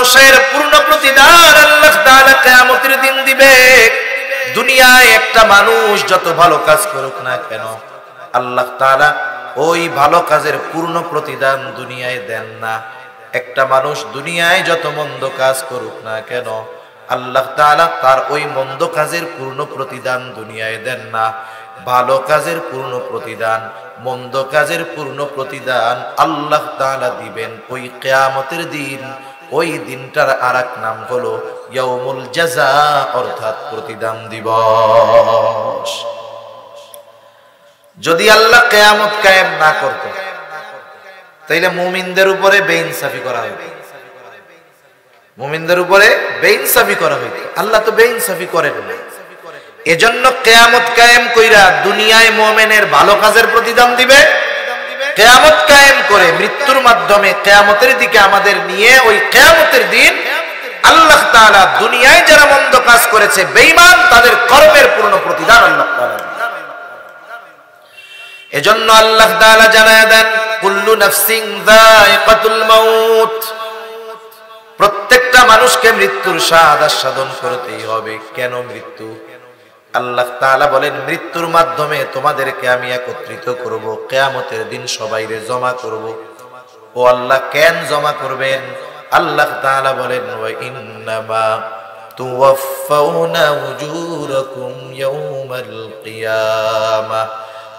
মানুষের পূর্ণ প্রতিদান আল্লাহ তাআলা কিয়ামতের দিন দিবে। দুনিয়ায় একটা মানুষ যত ভালো কাজ করুক না কেন, আল্লাহ তাআলা ওই ভালো কাজের পূর্ণ প্রতিদান দুনিয়ায় দেন না। একটা মানুষ দুনিয়ায় যত মন্দ কাজ করুক না কেন, আল্লাহ তাআলা তার ওই মন্দ কাজের পূর্ণ প্রতিদান দুনিয়ায় দেন না। ভালো কাজের পূর্ণ প্রতিদান, মন্দ কাজের পূর্ণ প্রতিদান আল্লাহ তাআলা দিবেন ওই কিয়ামতের দিন। ওই দিনটার আরেক নাম হলো ইয়াউমুল জাযা, অর্থাৎ প্রতিদান দিবস। যদি আল্লাহ কিয়ামত কায়েম না করত, তাইলে মুমিনদের উপরে বেইনসাফি করা হতো। মুমিনদের উপরে বেইনসাফি করা হইতো। আল্লাহ তো বেইনসাফি করেন না। এজন্য কিয়ামত কায়েম কইরা দুনিয়ায় মুমিনের ভালো কাজের প্রতিদান দিবে। কিয়ামত কায়েম করে মৃত্যুর মাধ্যমে কিয়ামতের দিকে আমাদের নিয়ে ওই কিয়ামতের দিন আল্লাহ তাআলা দুনিয়ায় যারা মন্দ কাজ করেছে, বেঈমান, তাদের কর্মের পূর্ণ প্রতিদান আল্লাহ তাআলা। এজন্য আল্লাহ তাআলা জানায় দেন, কুল্লু নাফসিন যায়িকাতুল মাউত, প্রত্যেকটা মানুষকে মৃত্যুর স্বাদ আস্বাদন করতেই হবে। কেন মৃত্যু? আল্লাহ তাআলা বলেন, মৃত্যুর মাধ্যমে তোমাদেরকে আমি একত্রিত করব, কিয়ামতের দিন সবাইরে জমা করব। ও আল্লাহ, কেন জমা করবেন? আল্লাহ তাআলা বলেন, ওয়া ইন্নামা তুওয়াফাউনা উজুরাকুম ইয়াউমাল কিয়ামাহ,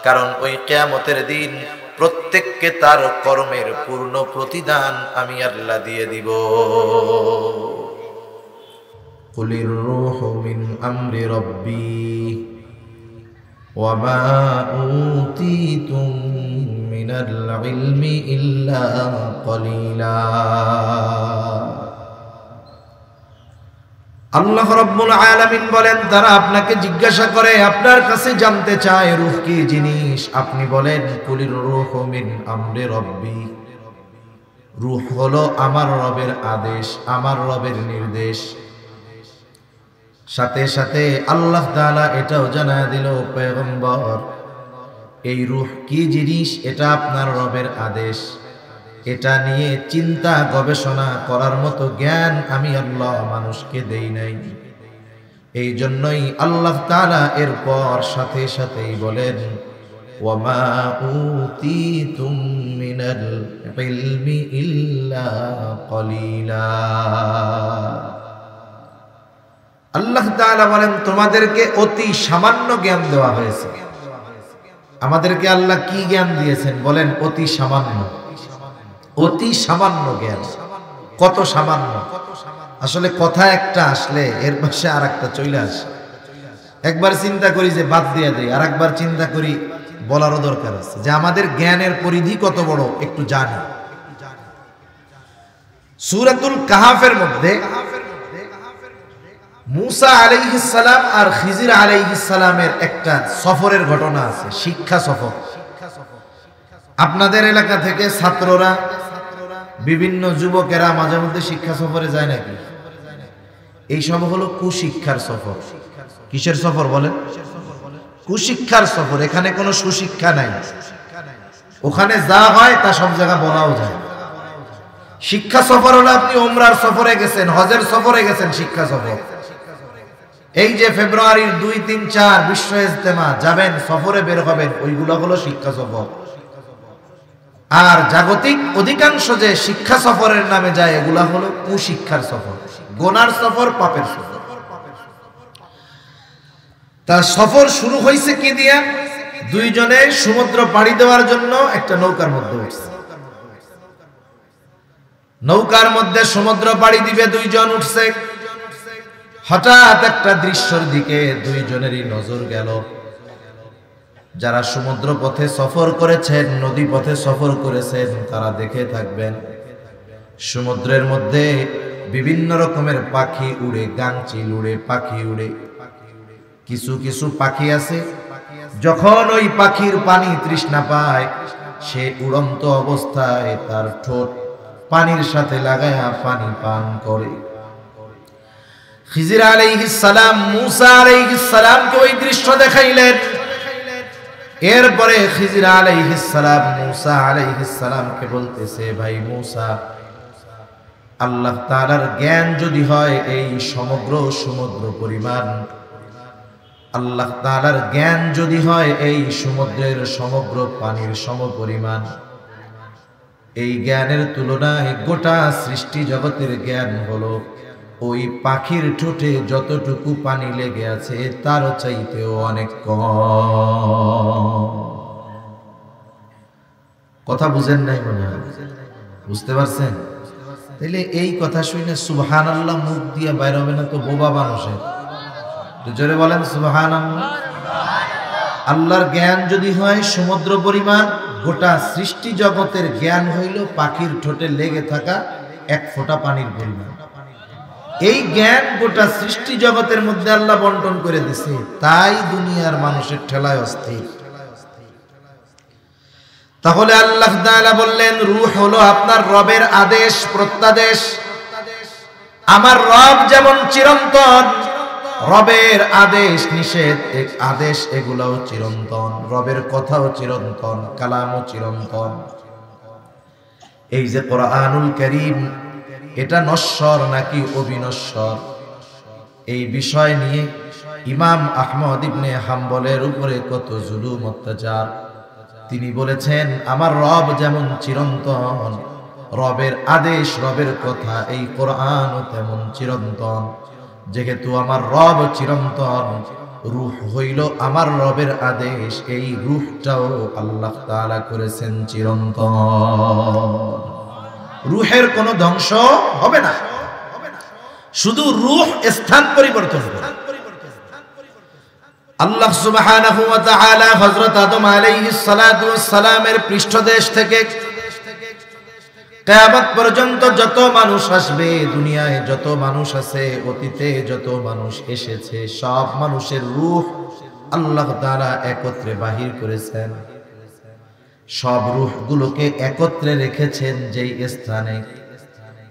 কারণ ওই কিয়ামতের দিন প্রত্যেককে তার কর্মের পূর্ণ প্রতিদান আমি আল্লাহ দিয়ে দিব। কুলির রূহু মিন আমরি রাব্বি ওয়া মা উতীতুম মিনাল ইলমি ইল্লা কলিলা। আল্লাহ রাব্বুল আলামিন বলেন, তারা আপনাকে জিজ্ঞাসা করে, আপনার কাছে জানতে চায় রূহ কি জিনিস। আপনি বলেন, কুলির রূহু মিন আমরি রাব্বি, রূহ হলো আমার রবের আদেশ, আমার রবের নির্দেশ। সাথে সাথে আল্লাহ তাআলা এটাও জানায় দিল, পয়গম্বর, এই রূহ কি জিনিস এটা আপনার রবের আদেশ। এটা নিয়ে চিন্তা গবেষণা করার মতো জ্ঞান আমি আল্লাহ মানুষকে দেই নাই। এই জন্যই আল্লাহ তাআলা এরপর সাথে সাথেই বলেন, ওয়া মা উতীতুম মিনাল ইলমি ইল্লা কলিলা। আল্লাহ তাআলা বলেন, তোমাদেরকে অতি সামান্য জ্ঞান দেওয়া হয়েছে। আমাদেরকে আল্লাহ কি জ্ঞান দিয়েছেন? বলেন, অতি সামান্য। অতি সামান্য জ্ঞান। কত সামান্য! আসলে কথা একটা আসলে এর পাশে আর একটা চলে আসে। একবার চিন্তা করি যে বাদ দিয়ে দেই, আর একবার চিন্তা করি বলারও দরকার আছে যে আমাদের জ্ঞানের পরিধি কত বড় একটু জানি। সূরাতুল কাহাফের মধ্যে মুসা আলাইহিস সালাম আর খিজির আলাইহিস সালামের একটা সফরের ঘটনা আছে, শিক্ষা সফর। আপনাদের এলাকা থেকে ছাত্ররা, বিভিন্ন যুবকেরা মাঝে মধ্যে শিক্ষা সফরে যায় নাকি? এই সব হলো কুশিক্ষার সফর। কিসের সফর বলেন? কুশিক্ষার সফর। এখানে কোনো সুশিক্ষা নাই। ওখানে যা হয় তা সব জায়গা বলাও যায়। শিক্ষা সফর হলো আপনি ওমরার সফরে গেছেন, হজের সফরে গেছেন, শিক্ষা সফর। এই যে ফেব্রুয়ারির 2, 3, 4 বিশ্ব ইজতেমা যাবেন, সফরে বের হবেন, ওইগুলো হলো শিক্ষা সফর। আর জাগতিক অধিকাংশ যে শিক্ষা সফরের নামে যায়, এগুলা হলো কুশিক্ষার সফর, গোনার সফর, পাপের সফর। তার সফর শুরু হয়েছে কি দিয়া? দুইজনে সমুদ্র পাড়ি দেওয়ার জন্য একটা নৌকার মধ্যে উঠছে। নৌকার মধ্যে সমুদ্র পাড়ি দিবে, দুইজন উঠছে। হঠাৎ একটা দৃশ্যের দিকে দুইজনেরই নজর গেল। যারা সমুদ্র পথে সফর করেছেন, নদী পথে সফর করেছেন, তারা দেখে থাকবেন সমুদ্রের মধ্যে বিভিন্ন রকমের পাখি উড়ে, গাংচিল উড়ে, পাখি উড়ে। কিছু কিছু পাখি আছে, যখন ওই পাখির পানি তৃষ্ণা পায়, সে উড়ন্ত অবস্থায় তার ঠোঁট পানির সাথে লাগায়া পানি পান করে। খিজির আলাইহিস সালাম মুসা আলাইহিস সালামকে ওই দৃশ্য দেখাইলেন। এরপরে খিজির আলাইহিস সালাম মুসা আলাইহিস সালামকে বলতেছে, ভাই মুসা, আল্লাহ তাআলার জ্ঞান যদি হয় এই সমগ্র সমুদ্র পরিমাণ, আল্লাহ তাআলার জ্ঞান যদি হয় এই সমুদ্রের সমগ্র পানির সমপরিমাণ, এই জ্ঞানের তুলনায় গোটা সৃষ্টি জগতের জ্ঞান হলো ওই পাখির ঠোঁটে যতটুকু পানি লেগে আছে তার চাইতেও অনেক কম। কথা বুঝেন নাই মনে হয়? বুঝতে পারছেন? তাহলে এই কথা শুনে সুবহানাল্লাহ মুখ দিয়ে বাইর হবে না তো বোবা মানুষের? জোরে বলেন সুবহানাল্লাহ। আল্লাহর জ্ঞান যদি হয় সমুদ্র পরিমাণ, গোটা সৃষ্টি জগতের জ্ঞান হইল পাখির ঠোঁটে লেগে থাকা এক ফোঁটা পানির পরিমাণ। এই জ্ঞান গোটা সৃষ্টি জগতের মধ্যে আল্লাহ বন্টন করে দিছে, তাই দুনিয়ার মানুষের ঠেলায় অস্থির। তাহলে আল্লাহ তাআলা বললেন রূহ হলো আপনার রবের আদেশ প্রত্যাদেশ। আমার রব যেমন চিরন্তন, রবের আদেশ নিষেধ আদেশ এগুলাও চিরন্তন, রবের কথাও চিরন্তন, কালামও চিরন্তন। এই যে কোরআনুল কারীম, এটা নশ্বর নাকি অবিনশ্বর, এই বিষয় নিয়ে ইমাম আহমদ ইবনে হাম্বলের উপরে কত জুলুম অত্যাচার। তিনি বলেছেন আমার রব যেমন চিরন্তন, রবের আদেশ রবের কথা এই কোরআনও তেমন চিরন্তন। যেহেতু আমার রব চিরন্তন, রূহ হইল আমার রবের আদেশ, এই রূহটাও আল্লাহ তাআলা করেছেন চিরন্তন। রূহের কোনো ধ্বংস হবে না, শুধু রূহ স্থান পরিবর্তন করে। আল্লাহ সুবহানাহু ওয়া তাআলা হযরত আদম আলাইহিস সালাতু ওয়াস সালামের পৃষ্ঠদেশ থেকে কিয়ামত পর্যন্ত যত মানুষ আসবে, দুনিয়ায় যত মানুষ আছে, অতীতে যত মানুষ এসেছে, সব মানুষের রূহ আল্লাহ তাআলা একত্রে বাহির করেছেন। সব রূহগুলোকে একত্রে রেখেছেন যেই স্থানে,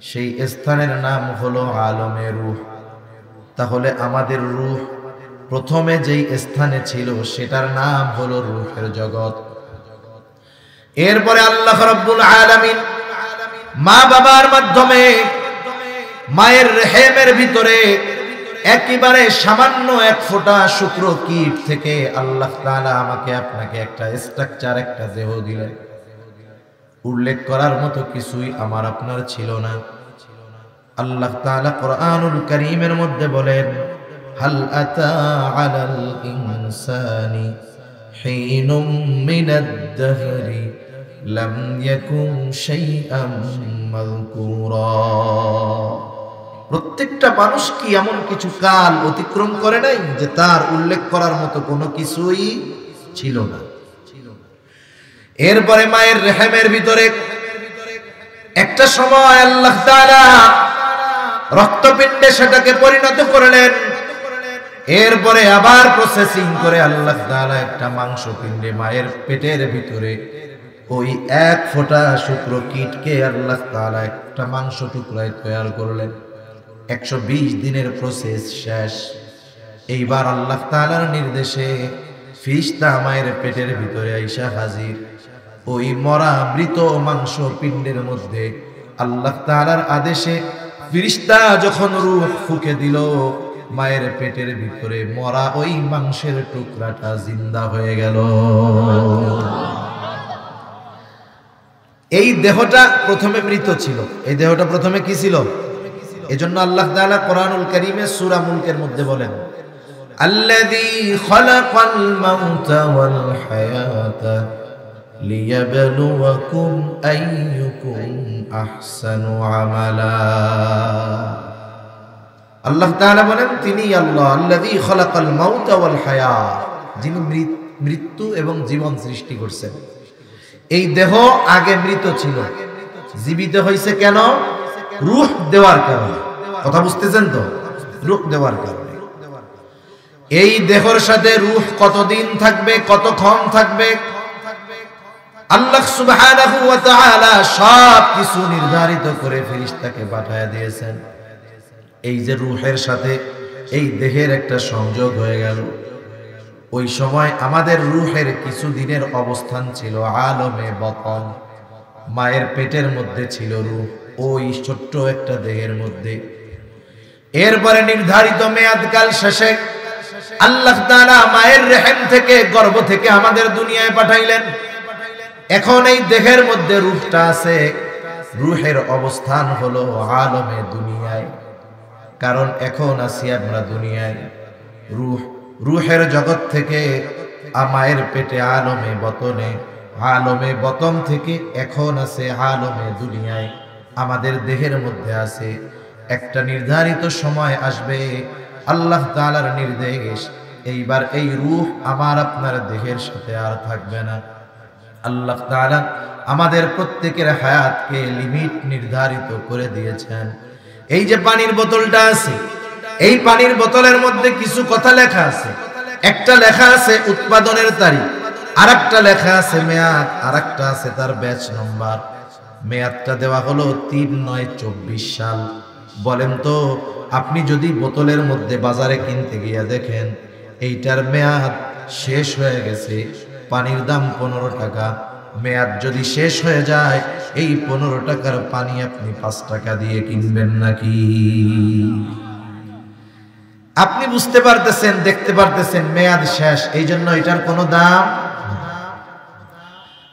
সেই স্থানের নাম হলো আলমে রূহ। তাহলে আমাদের রূহ প্রথমে যেই স্থানে ছিল সেটার নাম হলো রূহের জগৎ। এরপরে আল্লাহ রাব্বুল আলামিন মা বাবার মাধ্যমে মায়ের রেহেমের ভিতরে একেবারে সামান্য এক ফোঁটা শুক্র কীট থেকে আল্লাহ তাআলা আমাকে আপনাকে একটা স্ট্রাকচার, একটা দেহ দিলেন। উল্লেখ করার মতো কিছুই আমার আপনার ছিল না। আল্লাহ তাআলা কোরআনুল কারীমের মধ্যে বলেন হাল আতা আলাল ইনসানি হিনুম মিনাদ দাহরি লাম ইয়াকুন শাইআম মাযকুরা। প্রত্যেকটা মানুষ কি এমন কিছু কাল অতিক্রম করে নাই যে তার উল্লেখ করার মতো কোনো কিছুই ছিল না? এরপরে মায়ের রেহেমের ভিতরে একটা সময় আল্লাহ তাআলা রক্তপিণ্ডে সেটাকে পরিণত করলেন। এরপরে আবার প্রসেসিং করে আল্লাহ তাআলা একটা মাংসপিণ্ডে মায়ের পেটের ভিতরে ওই এক ফোঁটা শুক্র কীটকে আল্লাহ তাআলা একটা মাংস টুকরায় তৈরি করলেন। 120 দিনের প্রসেস শেষ। এইবার আল্লাহ তাআলার নির্দেশে ফিরিস্তা মায়ের পেটের ভিতরে আইসা হাজির। ওই মরা মৃত মাংস পিণ্ডের মধ্যে আল্লাহ তাআলার আদেশে ফিরিস্তা যখন রূহ ফুঁকে দিল, মায়ের পেটের ভিতরে মরা ওই মাংসের টুকরাটা জিন্দা হয়ে গেল। এই দেহটা প্রথমে মৃত ছিল, এই দেহটা প্রথমে কি ছিল? এজন্য আল্লাহ তাআলা কোরআনুল কারীমে সূরা মুলকের মধ্যে বলেন আল্লাযী খালাকাল মাউতা ওয়াল হায়াতা লিয়াবলুয়াকুম আইয়ুকুম আহসানু আমালা। আল্লাহ তাআলা বলেন তিনি আল্লাহ আল্লাযী খালাকাল মাউতা ওয়াল হায়াত, যিনি মৃত্যু এবং জীবন সৃষ্টি করছেন। এই দেহ আগে মৃত ছিল, জীবিত হয়েছে কেন? রূহ দেওয়ার কারণে। কথা বুঝতেছেন তো? রূহ দেওয়ার কারণে। এই দেহের সাথে রূহ কতদিন থাকবে, কতক্ষণ থাকবে, আল্লাহ সুবহানাহু ওয়া তাআলা সব কিছু নির্ধারিত করে ফেরেশতাকে পাঠিয়ে দিয়েছেন। এই যে রূহের সাথে এই দেহের একটা সংযোগ হয়ে গেল, ওই সময় আমাদের রূহের কিছু দিনের অবস্থান ছিল আলমে বতন, মায়ের পেটের মধ্যে ছিল রূহ। ওই ছোট্ট একটা দেহের মধ্যে। এরপরে নির্ধারিত মেয়াদকাল শেষে আল্লাহ তাআলা মায়ের রেহেম থেকে, গর্ভ থেকে আমাদের দুনিয়ায় পাঠাইলেন। এখন এই দেহের মধ্যে রূহটা আছে, রূহের অবস্থান হলো আলমে দুনিয়ায়। কারণ এখন আছি আমরা দুনিয়ায়, রূহের জগৎ থেকে মায়ের পেটে আলমে বতনে, আলমে বতন থেকে এখন আছে আলমে দুনিয়ায়। আমাদের দেহের মধ্যে আছে। একটা নির্ধারিত সময় আসবে, আল্লাহ তাআলার নির্দেশ, এইবার এই রূহ আমার আপনার দেহের সাথে আর থাকবে না। আল্লাহ তাআলা আমাদের প্রত্যেকের হায়াতকে লিমিট নির্ধারিত করে দিয়েছেন। এই যে পানির বোতলটা আছে, এই পানির বোতলের মধ্যে কিছু কথা লেখা আছে। একটা লেখা আছে উৎপাদনের তারিখ, আর একটা লেখা আছে মেয়াদ, আর একটা আছে তার ব্যাচ নম্বর। মেয়াদটা দেওয়া হলো ৩/৯/২৪ সাল। বলেন তো, আপনি যদি বোতলের মধ্যে বাজারে কিনতে গিয়ে দেখেন এইটার মেয়াদ শেষ হয়ে গেছে, পানির দাম ১৫ টাকা, মেয়াদ যদি শেষ হয়ে যায় এই ১৫ টাকার পানি আপনি ৫ টাকা দিয়ে কিনবেন নাকি? আপনি বুঝতে পারতেছেন, দেখতে পারতেছেন মেয়াদ শেষ, এই জন্য এটার কোনো দাম।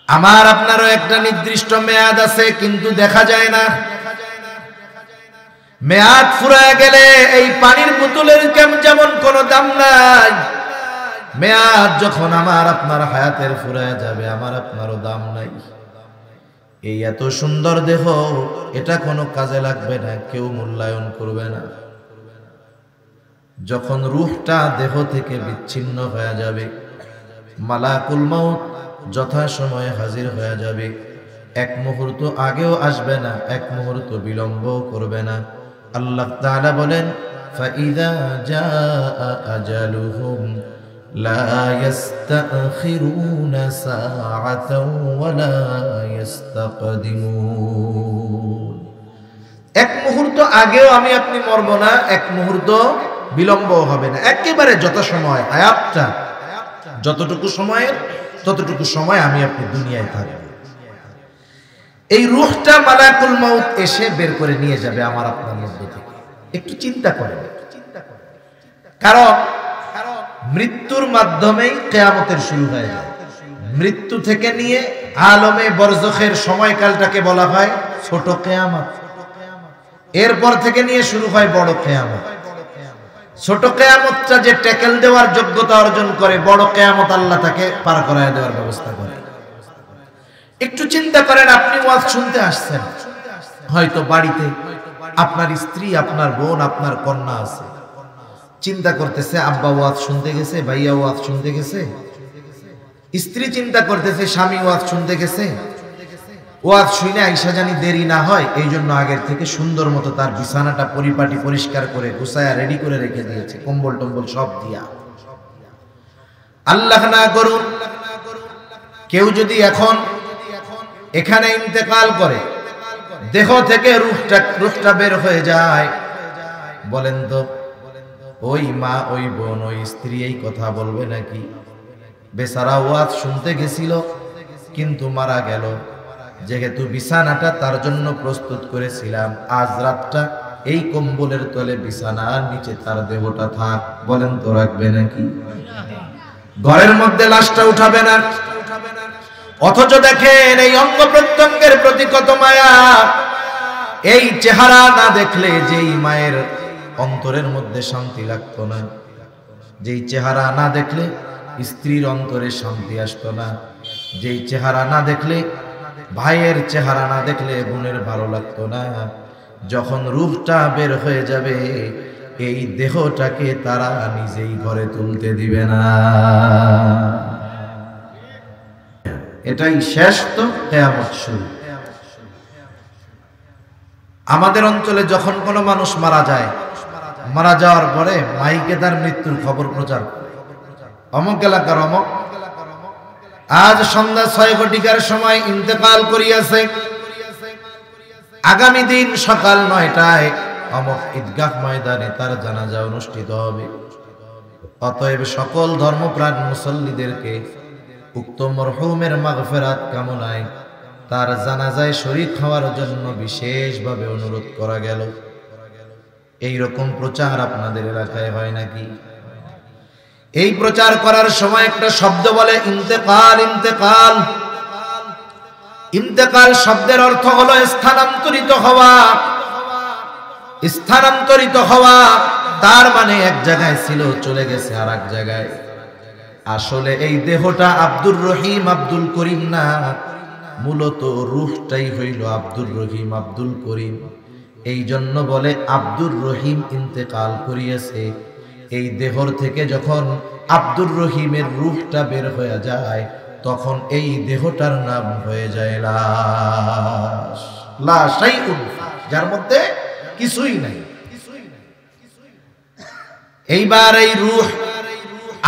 আমার আপনারও একটা নির্দিষ্ট মেয়াদ আছে, কিন্তু দেখা যায় না। মেয়াদ ফুরায় গেলে এই পানির বোতলের যেমন কোনো দাম নাই, মেয়াদ যখন আমার আপনার হায়াতের ফুরায় যাবে আমার আপনারও দাম নাই। এই এত সুন্দর দেহ, এটা কোনো কাজে লাগবে না, কেউ মূল্যায়ন করবে না। যখন রূহটা দেহ থেকে বিচ্ছিন্ন হয়ে যাবে, মালাকুল মাউত যথাসময়ে হাজির হয়ে যাবে। এক মুহূর্ত আগেও আসবে না, এক মুহূর্ত বিলম্ব করবে না। আল্লাহ তাআলা বলেন, ফাইযা জাআ আজালুহুম লা ইস্তাখিরুনা সাআতাও ওয়া লা ইস্তাকদিমুন। এক মুহূর্ত আগেও আমি আপনি মরব না, এক মুহূর্ত বিলম্ব হবে না, একেবারে যথাসময় হায়াতটা যতটুকু সময়ের ততটুকু সময় আমি আপনি দুনিয়ায় থাকব। এই রূহটা মালাকুল মাউত এসে বের করে নিয়ে যাবে আমার আপনার মধ্য থেকে। একটু চিন্তা করেন, কারণ মৃত্যুর মাধ্যমেই কিয়ামতের শুরু হয়ে যায়। মৃত্যু থেকে নিয়ে আলমে বরজখের সময়কালটাকে বলা হয় ছোট কিয়ামত। এরপর থেকে নিয়ে শুরু হয় বড় কিয়ামত। ছোট কিয়ামতটা যে ট্যাকেল দেওয়ার যোগ্যতা অর্জন করে, বড় কিয়ামত আল্লাহ তাকে পার করায় দেওয়ার ব্যবস্থা করে। একটু চিন্তা করেন, আপনি ওয়াজ শুনতে আসছেন, হয়তো বাড়িতে আপনার স্ত্রী, আপনার বোন, আপনার কন্যা আছে, চিন্তা করতেছে আব্বা ওয়াজ শুনতে গেছে, ভাইয়া ওয়াজ শুনতে গেছে। স্ত্রী চিন্তা করতেছে স্বামী ওয়াজ শুনতে গেছে, ওয়াজ শুনে আইসা জানি দেরি না হয়, এই জন্য আগের থেকে সুন্দর মতো তার বিছানাটা পরিপাটি পরিষ্কার করে গুছায়া রেডি করে রেখে দিয়েছে, কম্বল টম্বল সব দিয়া। আল্লাহ না করুন কেউ যদি এখন এখানে ইন্তেকাল করে, দেহ থেকে রূহটা বের হয়ে যায়, বলেন তো ওই মা, ওই বোন, ওই স্ত্রী এই কথা বলবে নাকি? বেচারা ওয়াজ শুনতে গেছিল কিন্তু মারা গেল, যেহেতু বিছানাটা তার জন্য প্রস্তুত করেছিলাম, আজ রাতটা এই কম্বলের তলে বিছানার নিচে তার দেহটা থাক, বলেন তো রাখবে নাকি? ঘরের মধ্যে লাশটা উঠাবে না। অথচ দেখেন এই অঙ্গ প্রত্যঙ্গের প্রতি কত মায়া। এই চেহারা না দেখলে যেই মায়ের অন্তরের মধ্যে শান্তি লাগতো না, যেই চেহারা না দেখলে স্ত্রীর অন্তরে শান্তি আসতো না, যেই চেহারা না দেখলে ভাইয়ের চেহারা না দেখলে বোনের ভালো লাগতো না, যখন রূহটা বের হয়ে যাবে এই দেহটাকে তারা নিজেই ঘরে তুলতে দিবে না। এটাই শেষ, তো কিয়ামত শুরু। আমাদের অঞ্চলে যখন কোনো মানুষ মারা যায়, মারা যাওয়ার পরে মাইকে তার মৃত্যুর খবর প্রচার করে, অমুক এলাকার অমুক আজ সন্ধ্যা ৬ ঘটিকার সময় ইন্তেকাল করিয়াছে, আগামী দিন সকাল ৯টায় অমুক ঈদগাহ ময়দানে তার জানাজা অনুষ্ঠিত হবে। অতএব সকল ধর্মপ্রাণ মুসল্লিদেরকে উক্ত মরহুমের মাগফিরাত কামনায় তার জানাজায় শরীক হওয়ার জন্য বিশেষভাবে অনুরোধ করা গেল। এই রকম প্রচার আপনাদের এলাকায় হয় নাকি? এই প্রচার করার সময় একটা শব্দ বলে ইন্তেকাল। ইন্তেকাল ইন্তেকাল শব্দের অর্থ হলো স্থানান্তরিত হওয়া। স্থানান্তরিত হওয়া তার মানে এক জায়গায় ছিল, চলে গেছে আর এক জায়গায়। আসলে এই দেহটা আব্দুর রহিম আব্দুল করিম না, মূলত রূহটাই হইল আব্দুর রহিম আব্দুল করিম। এই জন্য বলে আব্দুর রহিম ইন্তেকাল করিয়েছে। এই দেহর থেকে যখন আব্দুর রহিমের রূহটা বের হয়ে যায়, তখন এই দেহটার নাম হয়ে যায় লাশ। লাশাইউন, যার মধ্যে কিছুই নাই। এইবার এই রূহ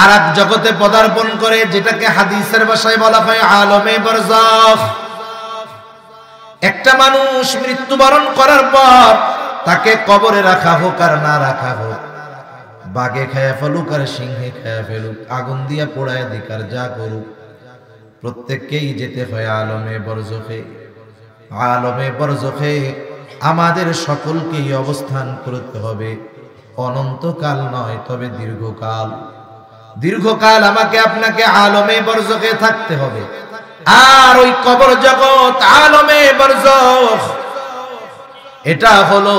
আর এক জগতে পদার্পণ করে, যেটাকে হাদিসের ভাষায় বলা হয় আলমে বারজাখ। একটা মানুষ মৃত্যুবরণ করার পর তাকে কবরে রাখা হোক আর না রাখা হোক, বাঘে খায়া ফেলুক আর সিংহে খায়া ফেলুক, আগুন দিয়া পোড়ায় দিক আর যা করুক, প্রত্যেককেই যেতে হয় আলমে বরজখে। আলমে বরজখে আমাদের সকলকেই অবস্থান করতে হবে। অনন্তকাল নয়, তবে দীর্ঘকাল। দীর্ঘকাল আমাকে আপনাকে আলমে বরজখে থাকতে হবে। আর ওই কবর জগৎ আলমে বরজখ, এটা হলো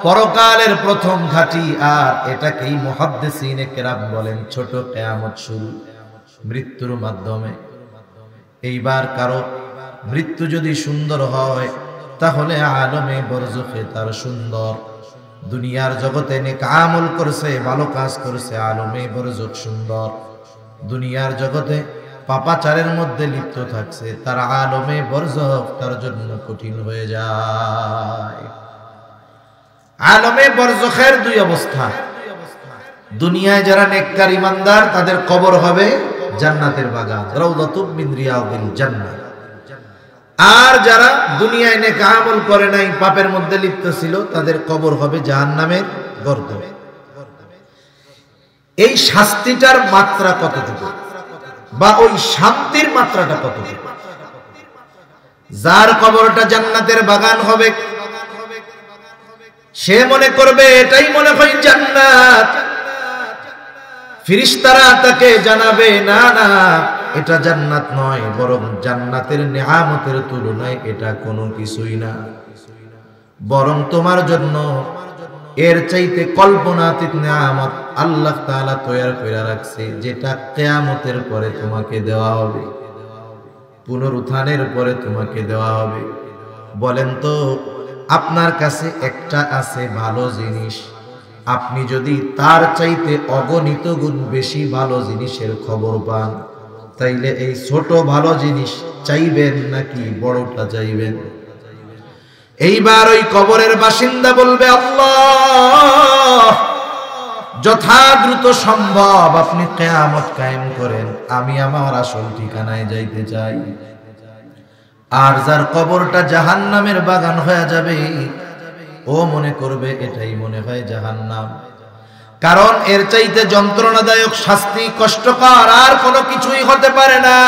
পরকালের প্রথম ঘাঁটি। আর এটাকেই মুহাদ্দিসিনে কেরাম বলেন ছোট কিয়ামত শুরু, মৃত্যুর মাধ্যমে। এইবার কারো মৃত্যু যদি সুন্দর হয়, তাহলে আলমে বরজখে তার সুন্দর। দুনিয়ার জগতে নেক আমল করছে, ভালো কাজ করছে, আলমে বরজখ সুন্দর। দুনিয়ার জগতে পাপাচারের মধ্যে লিপ্ত থাকছে, তার আলমে বরজখ তার জন্য কঠিন হয়ে যায়। আলমে বরজখের দুই অবস্থা। দুনিয়ায় যারা নেককার ইমানদার, তাদের কবর হবে জান্নাতের বাগান, রাউদাতুম মিন রিয়াদিল জান্নাহ। আর যারা দুনিয়ায় নেক আমল করে নাই, পাপের মধ্যে লিপ্ত ছিল, তাদের কবর হবে জাহান্নামের গর্ত। এই শাস্তিটার মাত্রা কতটুকু, বা ওই শান্তির মাত্রাটা কতটুকু? যার কবরটা জান্নাতের বাগান হবে, সে মনে করবে এটাই মনে হয় জান্নাত। ফেরেশতারা তাকে জানাবে, না না, এটা জান্নাত নয়, বরং জান্নাতের নেয়ামতের তুলনায় এটা কোনো কিছুই না। বরং তোমার জন্য এর চাইতে কল্পনাতীত নেয়ামত আল্লাহ তাআলা তৈরি করে রাখছে, যেটা কিয়ামতের পরে তোমাকে দেওয়া হবে, পুনরুত্থানের পরে তোমাকে দেওয়া হবে। বলেন তো, আপনার কাছে একটা আছে ভালো জিনিস, আপনি যদি তার চাইতে অগণিত গুণ বেশি ভালো জিনিসের খবর পান, তাইলে এই ছোট ভালো জিনিস চাইবেন নাকি বড়টা চাইবেন? এইবার ওই কবরের বাসিন্দা বলবে, আল্লাহ, যথা দ্রুত সম্ভব আপনি কিয়ামত কায়েম করেন, আমি আমার আসল ঠিকানায় যাইতে চাই। আর যার কবরটা জাহান্নামের বাগান হয়ে যাবে, ও মনে করবে এটাই মনে হয় জাহান্নাম। কারণ এর চাইতে যন্ত্রণাদায়ক শাস্তি, কষ্টকর আর কোনো কিছুই হতে পারে না।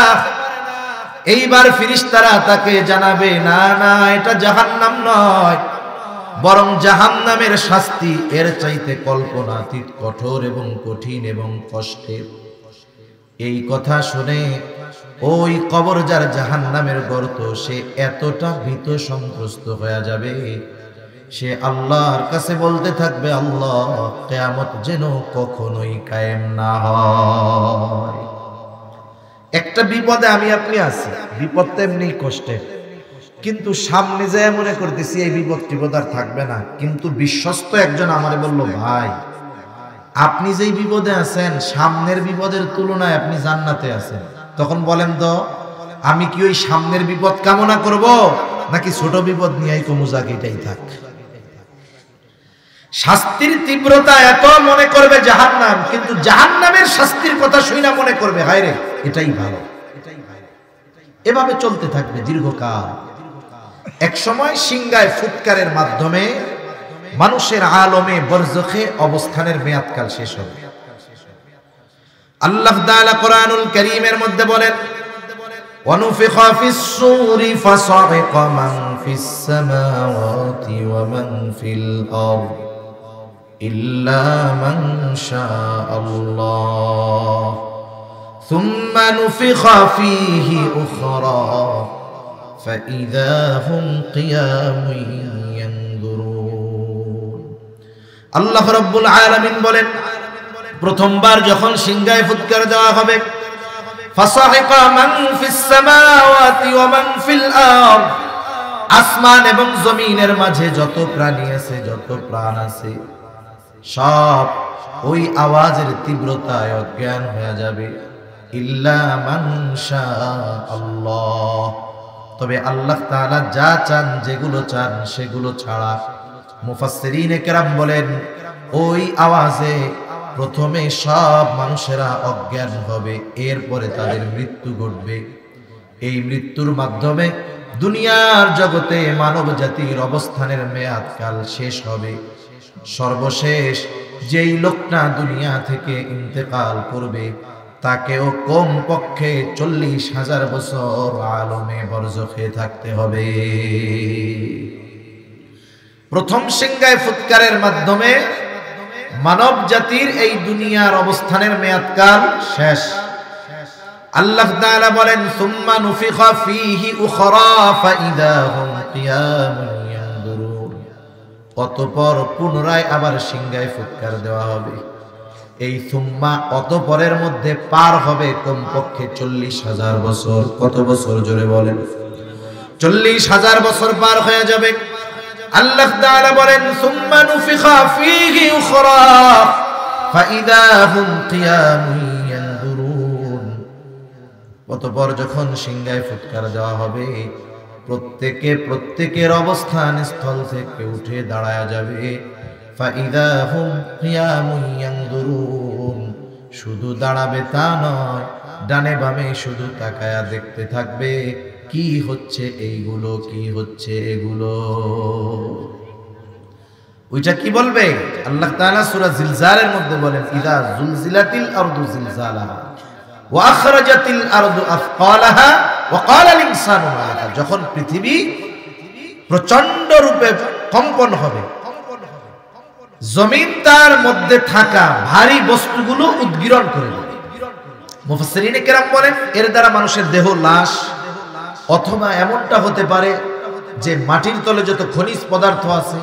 এইবার ফেরেশতারা তাকে জানাবে, না না, এটা জাহান্নাম নয়, বরং জাহান্নামের শাস্তি এর চাইতে কল্পনাতীত কঠোর এবং কঠিন এবং কষ্টের। এই কথা শুনে ওই কবর যার জাহান্নামের গর্ত, সে এতটা ভীত সন্ত্রস্ত হয়ে যাবে, সে আল্লাহর কাছে বলতে থাকবে, আল্লাহ, কিয়ামত যেন কখনোই কায়েম না হয়। একটা বিপদে আমি আপনি আছি, বিপদটা এমনি কষ্টের, কিন্তু সামনে যায় মনে করতেছি এই বিপদ আর থাকবে না। কিন্তু বিশ্বস্ত একজন আমারে বলল, ভাই, আপনি যেই বিপদে আছেন, সামনের বিপদের তুলনায় আপনি জান্নাতে আছেন। তখন বলেন তো, আমি কি ওই সামনের বিপদ কামনা করব, নাকি ছোট বিপদ নিয়েই কমুজাক এটাই থাক? শাস্তির তীব্রতা এত, মনে করবে জাহান্নাম, কিন্তু জাহান্নামের শাস্তির কথা শুনে মনে করবে, হায় রে, এটাই ভালো। এভাবে চলতে থাকবে দীর্ঘকাল। এক সময় সিংগায় ফুৎকারের মাধ্যমে মানুষের আলমে বরজখে অবস্থানের মেয়াদকাল শেষ হবে। আল্লাহ তাআলা কোরআনুল কারীমের মধ্যে বলেন, ونفخ في الصور فصعق من في السماوات ومن في الأرض إلا من شاء الله ثم نفخ فيه أخرى فإذا هم قيام ينظرون আল্লাহ রাব্বুল আলামিন বলেন প্রথমবার যখন সিংহায় ফুৎকার দেওয়া হবে ফাসাহিকা মান ফিস সামাওয়াতি ওয়া মান ফিল আরদ আসমান এবং জমিনের মাঝে যত প্রাণী আছে যত প্রাণ আছে সব ওই আওয়াজের তীব্রতায় অজ্ঞান হয়ে যাবে ইল্লা মান শাআল্লাহ তবে আল্লাহ তাআলা যা চান যেগুলো চান সেগুলো ছাড়া মুফাসসিরিনে কেরাম বলেন ওই আওয়াজে প্রথমে সব মানুষেরা অজ্ঞান হবে এরপরে তাদের মৃত্যু ঘটবে এই মৃত্যুর মাধ্যমে দুনিয়ার জগতে মানব জাতির অবস্থানের মেয়াদকাল শেষ হবে সর্বশেষ যেই লোকটা দুনিয়া থেকে ইন্তেকাল করবে তাকেও কমপক্ষে 40,000 বছর আলমে বরজখে থাকতে হবে প্রথম সিংহায় ফুৎকারের মাধ্যমে মানব জাতির এই দুনিয়ার অবস্থানের মেয়াদকাল শেষ আল্লাহ তাআলা বলেন সুম্মা নুফিখা ফীহি উখরা ফাইদা হুম কিয়ামুন ইয়ানদুরুন অতঃপর পুনরায় আবার সিংহায় ফুৎকার দেওয়া হবে এই সুম্মা অতঃপরের মধ্যে পার হবে কমপক্ষে 40,000 বছর কত বছর জোরে বলেন 40,000 বছর পার হয়ে যাবে আল্লাহ তাআলা বলেন সুম্মা নুফিখা ফীহি উখরা ফাইদা হুম কিয়ামুন ইয়ানদুরুন অতঃপর যখন সিংহায় ফুৎকার দেওয়া হবে প্রত্যেকের অবস্থান স্থল থেকে উঠে দাঁড়ায়া যাবে ফাইদা হুম কিয়ামুন ইয়ানদুরুন শুধু দাঁড়াবে তা নয় ডানে বামে শুধু তাকায়া দেখতে থাকবে কি হচ্ছে এইগুলো কি হচ্ছে এগুলো ওইটা কি বলবে আল্লাহ তাআলা সূরা জিলজালের মধ্যে বলেন ইদা জুলজিলাতিল আরদু জিলজালাহা ওয়া আখরাজাতিল আরদু আফকালাহা ওয়া ক্বালাল ইনসানু মা লাহা যখন পৃথিবী প্রচন্ড রূপে কম্পন হবে জমিন তার মধ্যে থাকা ভারী বস্তুগুলো উদ্গীরণ করে দেবে মুফাসসিরিনে কেরাম বলেন এর দ্বারা মানুষের দেহ লাশ অথবা এমনটা হতে পারে যে মাটির তলে যত খনিজ পদার্থ আছে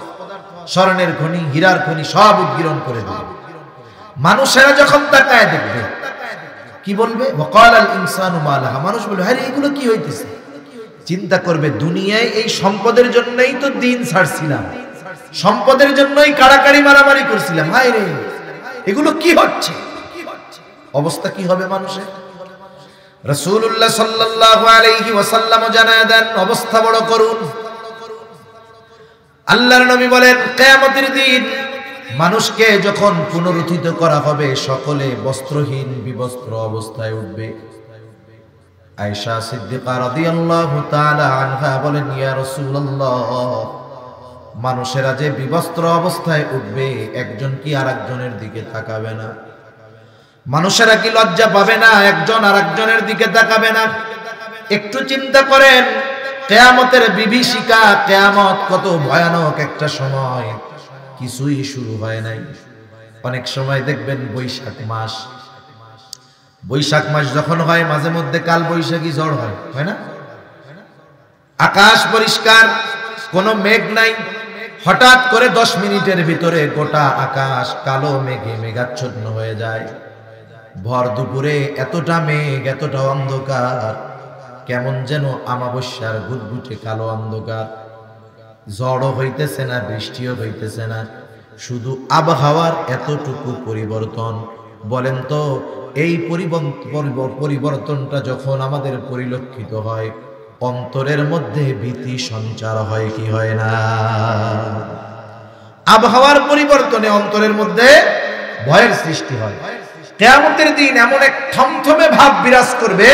স্বর্ণের খনি হীরার খনি সব উদ্গীরণ করে দেবে মানুষেরা যখন তাকায় দেখবে কি বলবে ওয়াকালাল ইনসানু মা লাহা মানুষ বলবে আরে এগুলো কি হইতেছে চিন্তা করবে দুনিয়ায় এই সম্পদের জন্যই তো দিন ছাড়ছিলাম সম্পদের জন্যই কাড়াকাড়ি মারামারি করছিলাম হায় রে এগুলো কি হচ্ছে অবস্থা কি হবে মানুষের রাসূলুল্লাহ সাল্লাল্লাহু আলাইহি ওয়াসাল্লাম জানায় দেন অবস্থা বড় করুন আল্লাহর নবী বলেন কিয়ামতের দিন মানুষকে যখন পুনরুত্থিত করা হবে সকলে বস্ত্রহীন বিবস্ত্র অবস্থায় উঠবে আয়েশা সিদ্দিকা রাদিয়াল্লাহু তাআলা আনহা বলেন ইয়া রাসূলুল্লাহ মানুষেরা যে বিবস্ত্র অবস্থায় উঠবে একজন কি আরেকজনের দিকে তাকাবে না মানুষেরা কি লজ্জা পাবে না একজন আরেকজনের দিকে তাকাবে না একটু চিন্তা করেন কিয়ামতের বিভীষিকা কিয়ামত কত ভয়ানক একটা সময় কিছুই শুরু হয় নাই অনেক সময় দেখবেন বৈশাখ মাস যখন হয় মাঝে মধ্যে কাল বৈশাখী ঝড় হয় না আকাশ পরিষ্কার কোনো মেঘ নাই হঠাৎ করে 10 মিনিটের ভিতরে গোটা আকাশ কালো মেঘে মেঘাচ্ছন্ন হয়ে যায় ভর দুপুরে এতটা মেঘ এতটা অন্ধকার কেমন যেন আমাবস্যার গুটগুটে কালো অন্ধকার ঝড়ও হইতেছে না বৃষ্টিও হইতেছে না শুধু আবহাওয়ার এতটুকু পরিবর্তন বলেন তো এই পরিবর্তনটা যখন আমাদের পরিলক্ষিত হয় অন্তরের মধ্যে ভীতি সঞ্চার হয় কি হয় না আবহাওয়ার পরিবর্তনে অন্তরের মধ্যে ভয়ের সৃষ্টি হয় কিয়ামতের দিন এমন এক থমথমে ভাব বিরাজ করবে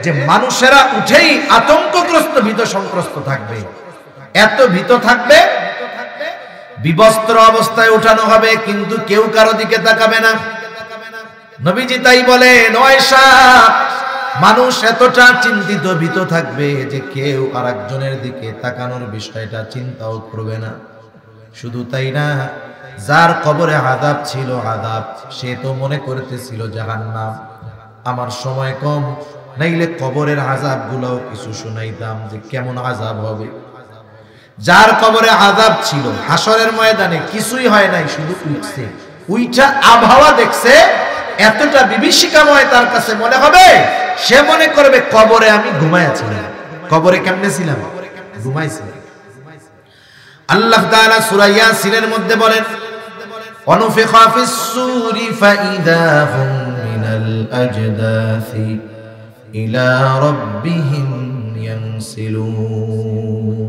যে মানুষেরা উঠেই আতঙ্কগ্রস্ত ভীত সন্ত্রস্ত থাকবে এত ভীত থাকবে বিবস্ত্র অবস্থায় উঠানো হবে কিন্তু কেউ কারো দিকে তাকাবে না নবীজি তাই বলেন আয়েশা মানুষ এতটা চিন্তিত ভীত থাকবে যে কেউ আরেকজনের দিকে তাকানোর বিষয়টা চিন্তাও করবে না। শুধু তাই না, যার কবরে আযাব ছিল আযাব, সে তো মনে করতেছিল জাহান্নাম। আমার সময় কম, নাইলে কবরের আযাব গুলাও কিছু শুনাইতাম যে কেমন আযাব হবে। যার কবরে আযাব ছিল, হাসরের ময়দানে কিছুই হয় নাই, শুধু উঠছে, উইটা আবহাওয়া দেখছে, এতটা বিভীষিকাময় তার কাছে মনে হবে, সে মনে করবে কবরে আমি ঘুমাইয়াছিলাম। কবরে কেমনে ছিলাম? ঘুমাইছিলাম। আল্লাহ তাআলা সূরা ইয়াসিনের মধ্যে বলেন, অনুফিখা ফিস সূরি ফাইদা হুম মিনাল আজদাসি ইলা রাব্বিহিম ইয়ানসিলুন।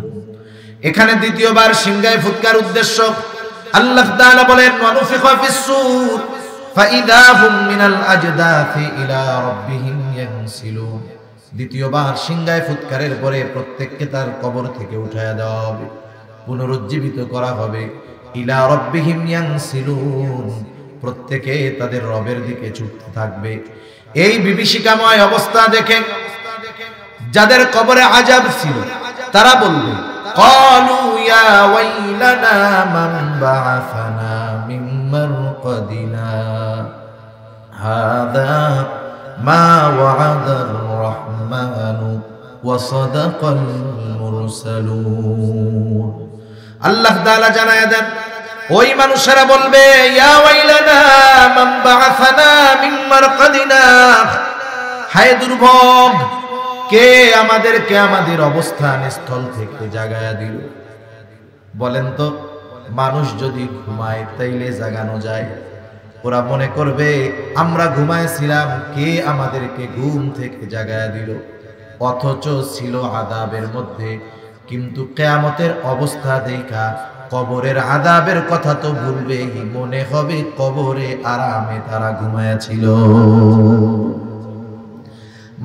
এখানে দ্বিতীয়বার সিংহায় ফুৎকার উদ্দেশ্য। আল্লাহ তাআলা বলেন, অনুফিখা ফিস সূর ফাইদা হুম মিনাল আজদাসি ইলা রাব্বিহিম ইয়ানসিলুন। দ্বিতীয়বার সিংহায় ফুৎকারের পরে প্রত্যেককে তার কবর থেকে উঠায়া দেওয়া হবে, পুনরুজ্জীবিত করা হবে। ইলা রাব্বিহিম ইয়ানসিলুন, প্রত্যেকে তাদের রবের দিকে ছুটতে থাকবে। এই বিভীষিকাময় অবস্থা দেখে যাদের কবরে আযাব ছিল তারা বলবে, ক্বালু ইয়া ওয়াইলানা মান বা'আসানা মিন মারকাদিনা হাযা মা ওয়া'আদার রাহমানু ওয়া সাদাকাল মুরসালুন। আল্লাহ তাআলা জানায়া দেন, ওই মানুষেরা বলবে, ইয়া ওয়াইলানা মান বা'আসানা মিন মারকাদিনা, হায় দুর্ভোগ, কে আমাদেরকে আমাদের অবস্থান স্থল থেকে জাগায়া দিল। বলেন তো, মানুষ যদি ঘুমায় তাইলে জাগানো যায়? ওরা মনে করবে আমরা ঘুমাইছিলাম, কে আমাদেরকে ঘুম থেকে জাগায়া দিল। অথচ ছিল আযাবের মধ্যে, কিন্তু কিয়ামতের অবস্থা দেখা কবরের আযাবের কথা তো ভুলবেই, মনে হবে কবরে আরামে তারা ঘুমায়াছিল।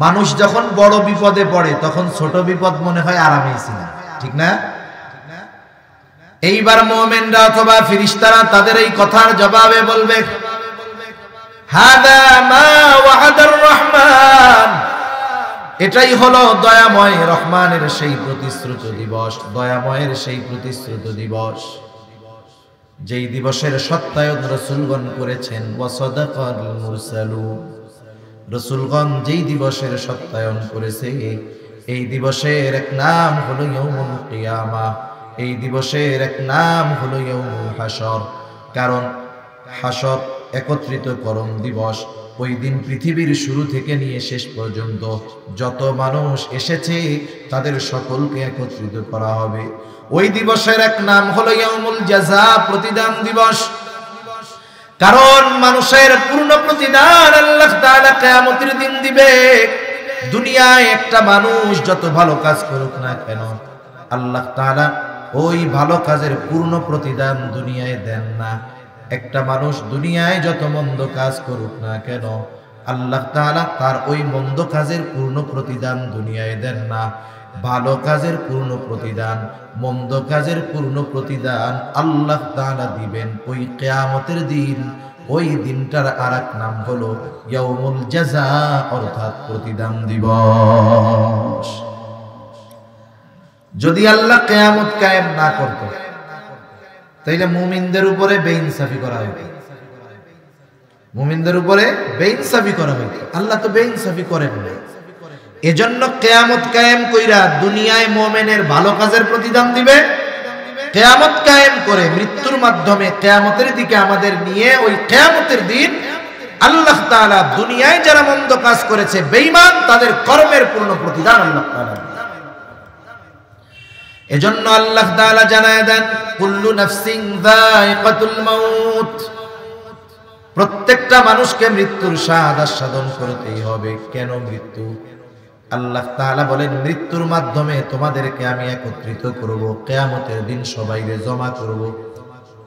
মানুষ যখন বড় বিপদে পড়ে তখন ছোট বিপদ মনে হয় আরামেই ছিল, ঠিক না? এইবার মুমিনরা অথবা ফেরেশতারা তাদের এই কথার জবাবে বলবে, হাদা মা ওয়া'আদার রহমান, এটাই হলো দয়াময় রহমানের সেই প্রতিশ্রুত দিবস, দয়াময়ের সেই প্রতিশ্রুত দিবস, যেই দিবসের সত্যায়ন রাসূলগণ করেছেন। ওয়া সাদাকাল মুরসালুন, রাসূলগণ যেই দিবসের সত্যায়ন করেছে, এই দিবসের এক নাম হলো ইয়াউমুল কিয়ামাহ, এই দিবসের এক নাম হলো ইয়াউমুল হাসর। কারণ হাসর একত্রিতকরণ দিবস। ওই দিন পৃথিবীর শুরু থেকে নিয়ে শেষ পর্যন্ত যত মানুষ এসেছে তাদের সকলকে একত্রিত করা হবে। ওই দিবসের এক নাম হলো ইয়াউমুল জাযা, প্রতিদান দিবস। কারণ মানুষের পূর্ণ প্রতিদান আল্লাহ তাআলা কিয়ামতের দিন দিবে। দুনিয়ায় একটা মানুষ যত ভালো কাজ করুক না কেন, আল্লাহ তাআলা ওই ভালো কাজের পূর্ণ প্রতিদান দুনিয়ায় দেন না। একটা মানুষ দুনিয়ায় যত মন্দ কাজ করুক না কেন, আল্লাহ তাআলা তার ওই মন্দ কাজের পূর্ণ প্রতিদান দুনিয়ায় দেন না। ভালো কাজের পূর্ণ প্রতিদান, মন্দ কাজের পূর্ণ প্রতিদান আল্লাহ তাআলা দিবেন ওই কিয়ামতের দিন। ওই দিনটার আরেক নাম হলো ইয়াউমুল জাযা, অর্থাৎ প্রতিদান দিবস। যদি আল্লাহ কিয়ামত কায়েম না করত তাইলে মুমিনদের উপরে বেইনসাফি করা হইতো, মুমিনদের উপরে বেইনসাফি করা হইতো। আল্লাহ তো বেইনসাফি করেন না। এজন্য কিয়ামত কায়েম কইরা দুনিয়ায় মুমিনের ভালো কাজের প্রতিদান দিবে, কিয়ামত কায়েম করে মৃত্যুর মাধ্যমে কিয়ামতের দিকে আমাদের নিয়ে ওই কিয়ামতের দিন আল্লাহ তাআলা দুনিয়ায় যারা মন্দ কাজ করেছে, বেঈমান, তাদের কর্মের পূর্ণ প্রতিদান আল্লাহ তাআলা। এজন্য আল্লাহ তাআলা জানায় দেন, কুল্লু নাফসিন যায়িকাতুল মাউত, প্রত্যেকটা মানুষকে মৃত্যুর স্বাদ আস্বাদন করতেই হবে। কেন মৃত্যু? আল্লাহ তাআলা বলেন, মৃত্যুর মাধ্যমে তোমাদেরকে আমি একত্রিত করব, কিয়ামতের দিন সবাইকে জমা করব।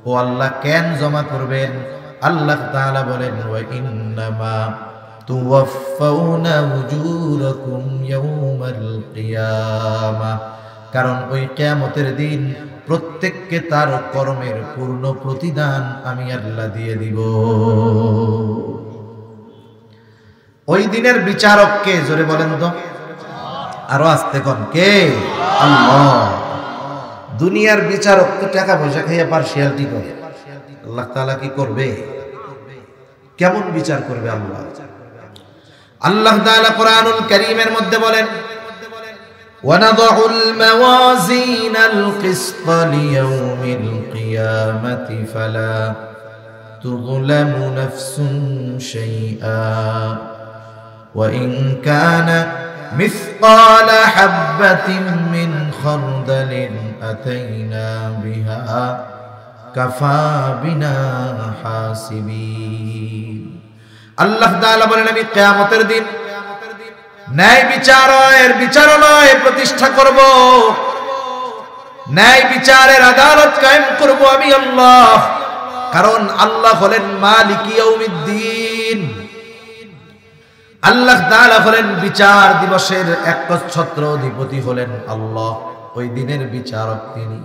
ও আল্লাহ, কেন জমা করবেন? আল্লাহ তাআলা বলেন, ওয়া ইন্নামা তুওয়াফাউনা উজুরাকুম ইয়াউমাল কিয়ামাহ, কারণ ওই কিয়ামতের দিন প্রত্যেককে তার কর্মের পূর্ণ প্রতিদান আমি আল্লাহ দিয়ে দিব। ওই দিনের বিচারক কে? জোরে বলেন তো, আরো আস্তে কোন কে? আল্লাহ। দুনিয়ার বিচারক তো টাকা পয়সা খাইয়া পার্সিয়ালিটি করে, আল্লাহ তাআলা কি করবে? কেমন বিচার করবে আল্লাহ? আল্লাহ তাআলা কোরআনুল কারীমের মধ্যে বলেন, وَنَضَعُ الْمَوَازِينَ الْقِسْطَ لِيَوْمِ الْقِيَامَةِ فَلَا تُظْلَمُ نَفْسٌ شَيْئًا وَإِنْ كَانَ مِثْقَالَ حَبَّةٍ مِّنْ خَرْدَلٍ أَتَيْنَا بِهَا كَفَى بِنَا حَاسِبِينَ। আল্লাহ তাআলা বলেন, আমি কিয়ামতের দিন ন্যায় বিচারালয় প্রতিষ্ঠা করব, ন্যায় বিচারের আদালত কায়েম করব আমি আল্লাহ। কারণ আল্লাহ হলেন মালিক ইয়াউমিদ্দিন, আল্লাহ তাআলা হলেন বিচার দিবসের একচ্ছত্র অধিপতি হলেন আল্লাহ, ওই দিনের বিচারক তিনি।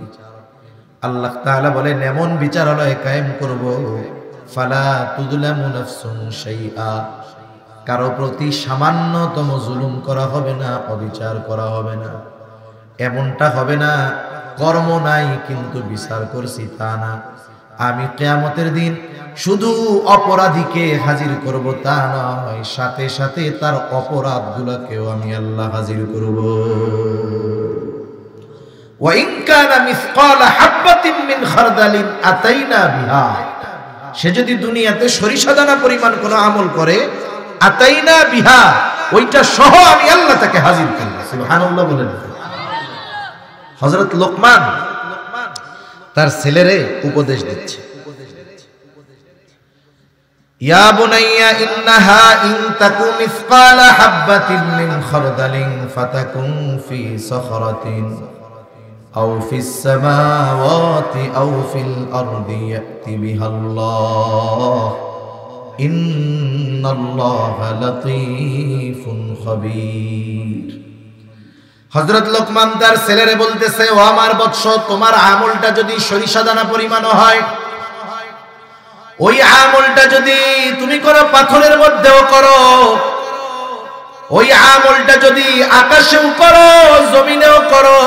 আল্লাহ তাআলা বলেন এমন বিচারালয় কায়েম করব, ফালা তুযলামু নাফসুন শাইআ, কারো প্রতি সামান্যতম জুলুম করা হবে না, অবিচার করা হবে না। এমনটা হবে না কর্ম নাই কিন্তু বিচার করছি তা না। আমি কিয়ামতের দিন শুধু অপরাধীকে হাজির করব তা নয়, সাথে সাথে তার অপরাধগুলোকেও আমি আল্লাহ হাজির করব। ওয়া ইন কানা মিসকালা হাববাতিন মিন খারদালিন আতাইনা বিহা, সে যদি দুনিয়াতে সরিষা দানা পরিমাণ কোনো আমল করে, আতাইনা বিহা, ওইটা সহ আমি আল্লাহ তাকে হাজির করব। সুবহানাল্লাহ বলেন। হযরত লোকমান তার ছেলেরে উপদেশ দিচ্ছে, ইয়া বুনাইয়া ইন্নাহা ইন তাকু মিসকালা হাববাতিন মিন খারদালিন ফাতাকুন ফি সখরাতিন আও ফিস সামাওয়াতি আও ফিল আরদি ইয়াতি বিহাল্লাহ ইন্নাল্লাহা লাতীফুন খাবীর। হযরত লোকমান তার ছেলেরে বলতেছে, ও আমার বৎস, তোমার আমলটা যদি সরিষা দানা পরিমাণ হয়, ওই আমলটা যদি তুমি করো পাথরের মধ্যেও করো, ওই আমলটা যদি আকাশেও করো জমিনেও করো,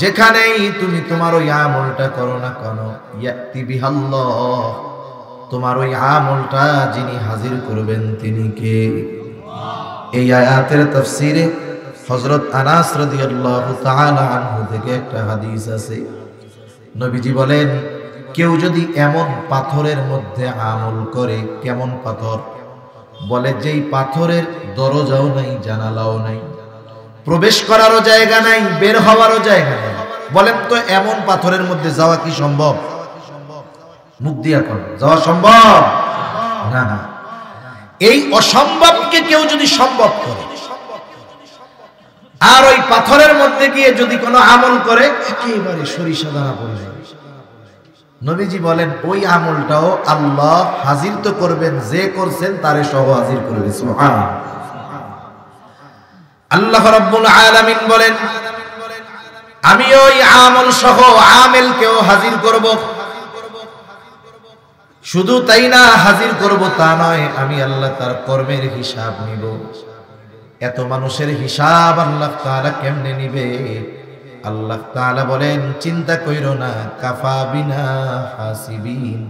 যেখানেই তুমি তোমার ওই আমলটা করো না কেন, ইয়াতি বিহাল্লাহ, তোমার ওই আমলটা যিনি হাজির করবেন তিনি কে? এই আয়াতের তাফসীরে হযরত আনাস রাদিয়াল্লাহু তাআলা আনহু থেকে একটা হাদিস আছে। নবীজি বলেন, কেউ যদি এমন পাথরের মধ্যে আমল করে, কেমন পাথর? বলে যেই পাথরের দরজাও নাই, জানালাও নাই, প্রবেশ করারও জায়গা নাই, বের হওয়ারও জায়গা নাই। বলেন তো এমন পাথরের মধ্যে যাওয়া কি সম্ভব? মুখ দিয়া কোন যাওয়া সম্ভব না। এই অসম্ভবকে কেউ যদি সম্ভব করে, আর ওই পাথরের মধ্যে গিয়ে যদি কোনো আমল করে, একেবারে সরিষা দানা পড়ে, নবীজি বলেন ওই আমলটাও আল্লাহ হাজির তো করবেন, যে করছেন তারে সহ হাজির করবেন। সুবহানাল্লাহ। আল্লাহ রাব্বুল আলামিন বলেন, আমি ওই আমল সহ আমেলকেও হাজির করব। শুধু তাই না, হাজির করব তা নয়, আমি আল্লাহ তার কর্মের হিসাব নিব। এত মানুষের হিসাব আল্লাহ তাআলা কেমনে নিবে? আল্লাহ তাআলা বলেন, চিন্তা কইরো না, কাফা বিনা হাসিবিন,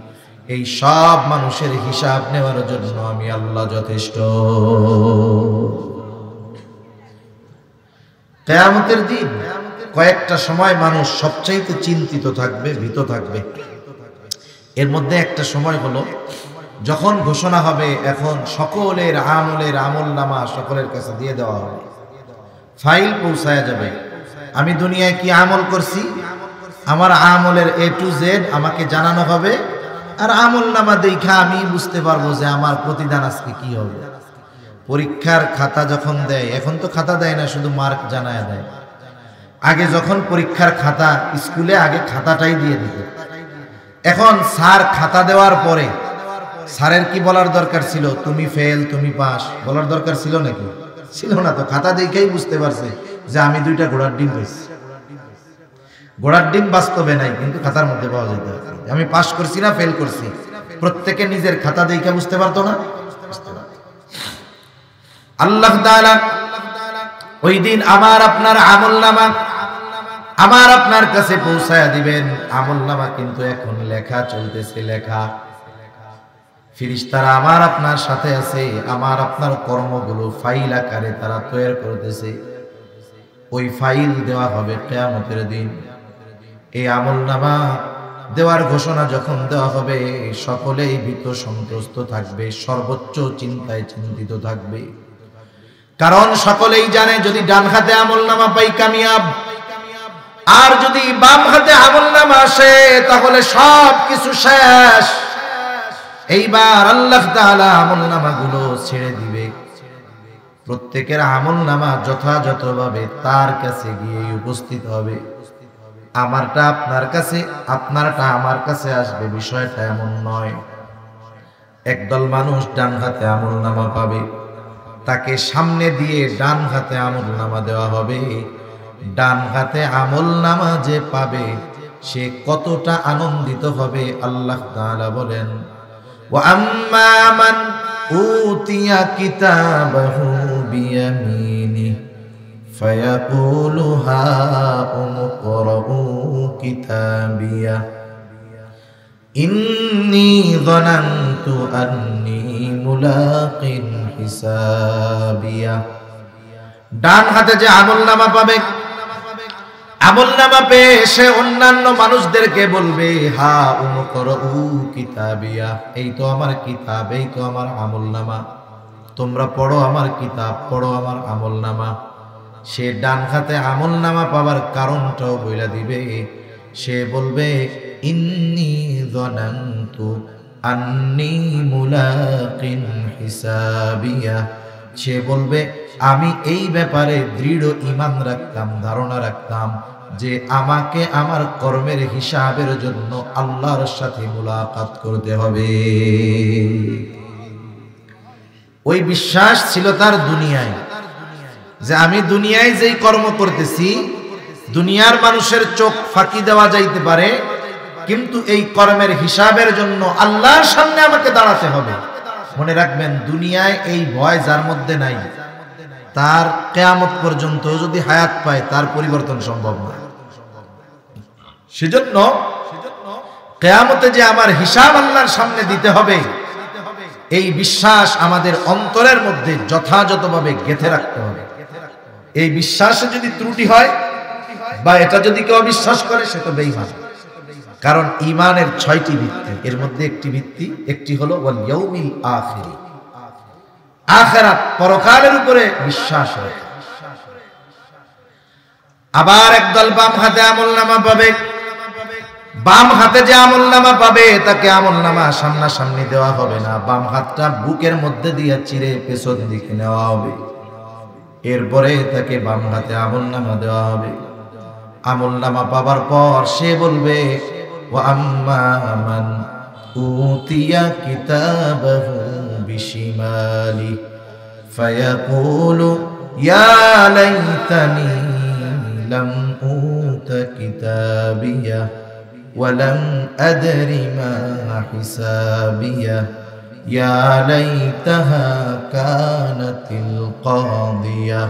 এই সব মানুষের হিসাব নেওয়ার জন্য আমি আল্লাহ যথেষ্ট। কিয়ামতের দিন কয়েকটা সময় মানুষ সবচাইতে চিন্তিত থাকবে, ভীত থাকবে। এর মধ্যে একটা সময় হলো যখন ঘোষণা হবে এখন সকলের আমলনামা সকলের কাছে দিয়ে দেওয়া হবে, ফাইল পৌঁছায়া যাবে। আমি দুনিয়ায় কি আমল করছি, আমার আমলের A to Z আমাকে জানানো হবে, আর আমলনামা দেখা আমি বুঝতে পারবো যে আমার প্রতিদান আজকে কি হবে। পরীক্ষার খাতা যখন দেয়, এখন তো খাতা দেয় না, শুধু মার্ক জানায় দেয়। আগে যখন পরীক্ষার খাতা, স্কুলে আগে খাতাটাই দিয়ে দিত। এখন স্যার খাতা দেওয়ার পরে স্যারের কি বলার দরকার ছিল, তুমি ফেল তুমি পাস, বলার দরকার ছিল নাকি? ছিল না। তো খাতা দেখেই বুঝতে পারছে যে আমি 2টা ঘোড়ার ডিম পেয়েছি। ঘোড়ার ডিম বাস্তবে নাই, কিন্তু খাতার মধ্যে পাওয়া যেত। আমি পাস করছি না ফেল করছি, প্রত্যেকে নিজের খাতা দেখে বুঝতে পারতো না। আল্লাহ তাআলা ওই দিন আমার আপনার আমলনামা আমার আপনার কাছে পৌঁছায়া দিবেন। আমলনামা কিন্তু এখন লেখা চলতেছে, লেখা। ফেরেশতারা আমার আপনার সাথে আছে, আমার আপনার কর্মগুলো ফাইল আকারে তারা তৈরি করতেছে। ওই ফাইল দেওয়া হবে কিয়ামতের দিন। এই আমলনামা দেওয়ার ঘোষণা যখন দেওয়া হবে, সকলেই ভীত সন্ত্রস্ত থাকবে, সর্বোচ্চ চিন্তায় চিন্তিত থাকবে। কারণ সকলেই জানে যদি ডান হাতে আমলনামা পাই কামিয়াব, আর যদি বাম হাতে আমলনামা আসে তাহলে সব কিছু শেষ। এইবার আল্লাহ তাআলা আমলনামাগুলো ছেড়ে দিবে। প্রত্যেকের আমলনামা যথাযথভাবে তার কাছে গিয়ে উপস্থিত হবে। আমারটা আপনার কাছে, আপনারটা আমার কাছে আসবে, বিষয়টা এমন নয়। একদল মানুষ ডান হাতে আমলনামা পাবে, তাকে সামনে দিয়ে ডান হাতে আমলনামা দেওয়া হবে। ডান হাতে আমলনামা যে পাবে সে কতটা আনন্দিত হবে আল্লাহ তাআলা বলেন, ওয়া আম্মা মান উতিয়া কিতাবাহু বিয়ামিনি ফায়াকুলু হাউম ইকরাউ কিতাবিয়া ইন্নী যানানতু আন্নী মুলাকিন হিসাবিয়া। ডান হাতে যে আমলনামা পাবে, আমলনামা পেয়ে সে অন্যান্য মানুষদেরকে বলবে, হা উমকরউ কিতাবিয়া, এই তো আমার কিতাব, এই তো আমার আমলনামা, তোমরা পড়ো আমার কিতাব, পড়ো আমার আমলনামা। সে ডান হাতে আমলনামা পাওয়ার কারণটাও বইলা দিবে। সে বলবে, ইন্নী যানানতু আন্নী মুলাকিন হিসাবিয়া। সে বলবে, আমি এই ব্যাপারে দৃঢ় ঈমান রাখতাম, ধারণা রাখতাম যে আমাকে আমার কর্মের হিসাবের জন্য আল্লাহর সাথে মুলাকাত করতে হবে। ওই বিশ্বাস ছিল তার দুনিয়ায়, যে আমি দুনিয়ায় যেই কর্ম করতেছি দুনিয়ার মানুষের চোখ ফাঁকি দেওয়া যাইতে পারে, কিন্তু এই কর্মের হিসাবের জন্য আল্লাহর সামনে আমাকে দাঁড়াতে হবে। মনে রাখবেন, দুনিয়ায় এই ভয় যার মধ্যে নাই, তার কিয়ামত পর্যন্ত যদি হায়াত পায় তার পরিবর্তন সম্ভব না। সেজন্য কিয়ামতে যে আমার হিসাব আল্লাহর সামনে দিতে হবে, এই বিশ্বাস আমাদের অন্তরের মধ্যে যথাযথভাবে গেঁথে রাখতে হবে। এই বিশ্বাসে যদি ত্রুটি হয় বা এটা যদি কেউ অবিশ্বাস করে, সে তো বেঈমান। কারণ ঈমানের 6টি ভিত্তি, এর মধ্যে একটি ভিত্তি, একটি হলো ওয়াল ইয়াউমিল আখির, আখিরাত পরকালের উপরে বিশ্বাস রাখা। আবার একদল বাম হাতে আমলনামা পাবে। বাম হাতে যে আমলনামা পাবে তাকে আমলনামা সামনাসামনি দেওয়া হবে না, বাম হাতটা বুকের মধ্যে দিয়ে চিরে পেছন দিকে নেওয়া হবে। এরপরে তাকে বাম হাতে আমলনামা দেওয়া হবে। আমলনামা পাবার পর সে বলবে, ওয়া আম্মা মান উতিয়া কিতাবাহু বিশিমালি ফায়াকুলু ইয়া লাইতানি লাম উতা কিতাবিয়া ওয়া লাম আদরি মা হিসাবিয়া ইয়া লাইতাহা কানাতিল কাদিয়া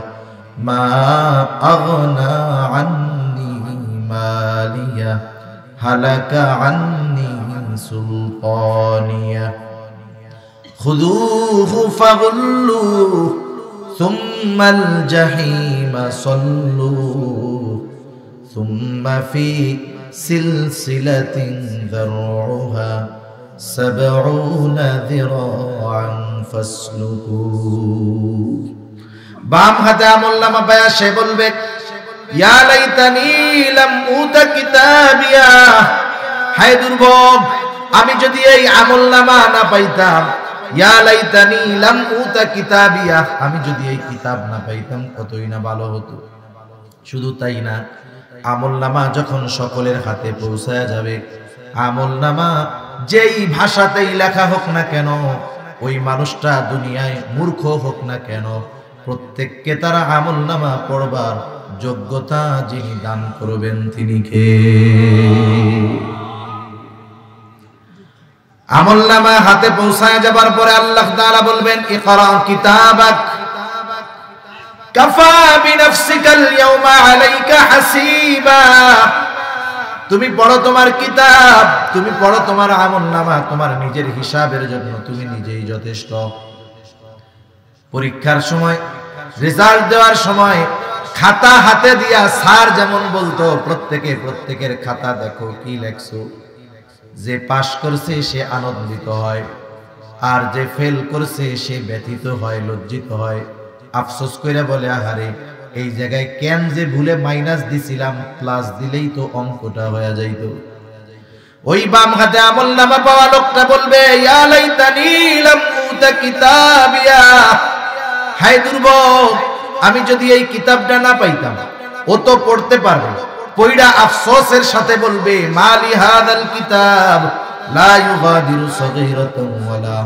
মা আগনা আন্নি মালিয়া হালাকা আন্নি সুলতানিয়া খুযূহু ফাগুল্লুহু সুম্মাল জাহিমা সাল্লু সুম্মা ফি সিলসিলাতিন যারউহা সাবউনা যিরাআন ফাসলুকু। বাম হাতে আমলনামা পায়া সে বলবে, ইয়া লাইতানি লাম উতা কিতাবিয়া, হায় দুর্ভোগ, আমি যদি এই আমলনামা না পাইতাম। ইয়া লাইতানি লাম উতা কিতাবিয়া, আমি যদি এই কিতাব না পাইতাম কতই না ভালো হতো। শুধু তাই না, আমলনামা যখন সকলের হাতে পৌঁছায়া যাবে, আমলনামা যেই ভাষাতেই লেখা হোক না কেন, ওই মানুষটা দুনিয়ায় মূর্খ হোক না কেন, প্রত্যেককে তারা আমলনামা পড়বার যোগ্যতা যিনি দান করবেন তিনি কে? আমলনামা হাতে পৌঁছায় যাবার পরে আল্লাহ তাআলা বলবেন, ইকরা কিতাবাক, কাফা বিনাফসিকাল ইয়াউমা আলাইকা হাসিবা। তুমি পড়ো তোমার কিতাব, তুমি পড়ো তোমার আমলনামা, তোমার নিজের হিসাবের জন্য তুমি নিজেই যথেষ্ট। পরীক্ষার সময়, রেজাল্ট দেওয়ার সময় খাতা হাতে দিয়া স্যার যেমন বলতো প্রত্যেকের খাতা দেখো কি লেখছো। যে পাশ করছে সে আনন্দিত হয়, আর যে ফেল করছে সে ব্যথিত হয়, লজ্জিত হয়, আফসোস করে বলে আহারে এই জায়গায় কেন যে ভুলে মাইনাস দিছিলাম, প্লাস দিলেই তো অঙ্কটা হয়ে যাইত। ওই বাম হাতে আমলনামা পাওয়া লোকটা বলবে ইয়া লাইতানি লাম উতা কিতাবিয়া, হায় দুর্ভোগ, আমি যদি এই কিতাবটা না পাইতাম। ও তো পড়তে পারবে, পয়রা আফসোসের সাথে বলবে মালি হাদাল কিতাব লা ইউগাদিরু সগীরাতান ওয়ালা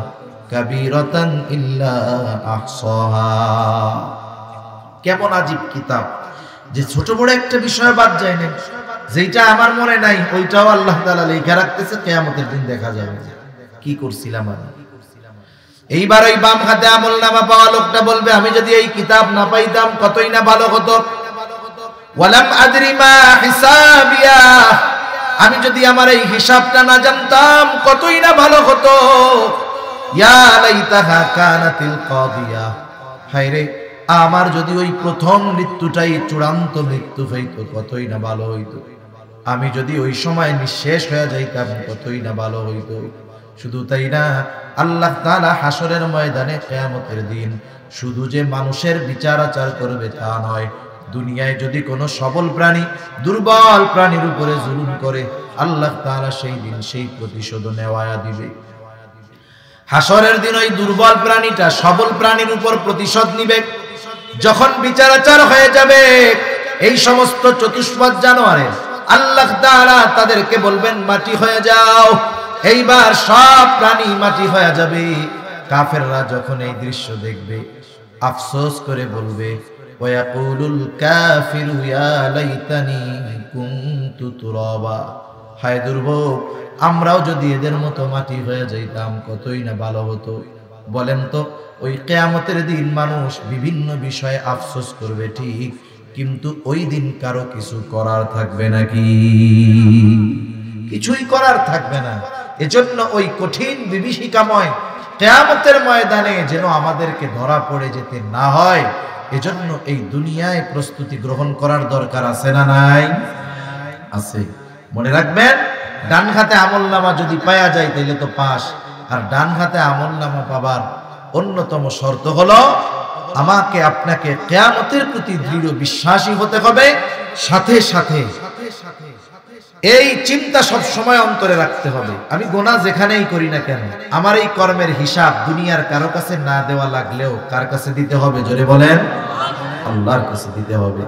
কাবীরাতান ইল্লা আহসাহা। কেমন আজীব কিতাব, যে ছোট বড় একটা বিষয় বাদ যায় না, যেটা আমার মনে নাই ওইটাও আল্লাহ তাআলা লেখা রাখতেছে, কিয়ামতের দিন দেখা যাবে কি করছিলাম আমি। এইবার ওই বাম হাতে আমলনামা পাওয়া লোকটা বলবে আমি যদি এই কিতাব না পাইতাম কতই না ভালো হতো। ওয়ালাম আদরি মা হিসাবিয়া, আমি যদি আমার এই হিসাবটা না জানতাম কতই না ভালো হতো। ইয়া লাইতাহা কানাতিল কাদিয়া, হায়রে আমার যদি ওই প্রথম মৃত্যুটাই চূড়ান্ত মৃত্যু হইতো কতই না ভালো হইতো। আমি যদি ওই সময় নিঃশেষ হয়ে যাইতাম কতই না ভালো হইতো। শুধু তাই না, আল্লাহ তাআলা হাসরের ময়দানে কিয়ামতের দিন শুধু যে মানুষের বিচার আচার করবে তা নয়, দুনিয়ায় যদি কোনো সবল প্রাণী দুর্বল প্রাণীর উপরে জুলুম করে আল্লাহ তাআলা সেই দিন সেই প্রতিশোধ নেওয়া দিবে। হাসরের দিন ওই দুর্বল প্রাণীটা সবল প্রাণীর উপর প্রতিশোধ নিবে। যখন বিচার আচার হয়ে যাবে এই সমস্ত চতুষ্পদ জানোয়ারের, আল্লাহ তাআলা তাদেরকে বলবেন মাটি হয়ে যাও। এইবার সব প্রাণী মাটি হয়ে যাবে। কাফেররা যখন এই দৃশ্য দেখবে আফসোস করে বলবে ওয়ায়াকুলুল কাফিরু ইয়া লাইতানি কুনতু তুরাবা, হায় দুর্ভোগ, আমরাও যদি এদের মতো মাটি হয়ে যাইতাম কতই না ভালো হতো। বলেন তো ওই কিয়ামতের দিন মানুষ বিভিন্ন বিষয়ে আফসোস করবে ঠিক, কিন্তু ওই দিন কারো কিছু করার থাকবে নাকি? কিছুই করার থাকবে না। এজন্য ওই কঠিন বিভীষিকাময় কিয়ামতের ময়দানে যেন আমাদেরকে ধরা পড়ে যেতে না হয়, এজন্য এই দুনিয়ায় প্রস্তুতি গ্রহণ করার দরকার আছে না নাই? আছে। মনে রাখবেন, ডান হাতে আমলনামা যদি পাওয়া যায় তাহলে তো পাস। আর ডান হাতে আমলনামা পাবার অন্যতম শর্ত হলো আমাকে আপনাকে কিয়ামতের প্রতি দৃঢ় বিশ্বাসী হতে হবে। সাথে সাথে এই চিন্তা সব সময় অন্তরে রাখতে হবে, আমি গুনাহ যেখানেই করি না কেন আমার এই কর্মের হিসাব দুনিয়ার কারো কাছে না দেওয়া লাগলেও কার কাছে দিতে হবে? জোরে বলেন, আল্লাহর কাছে দিতে হবে।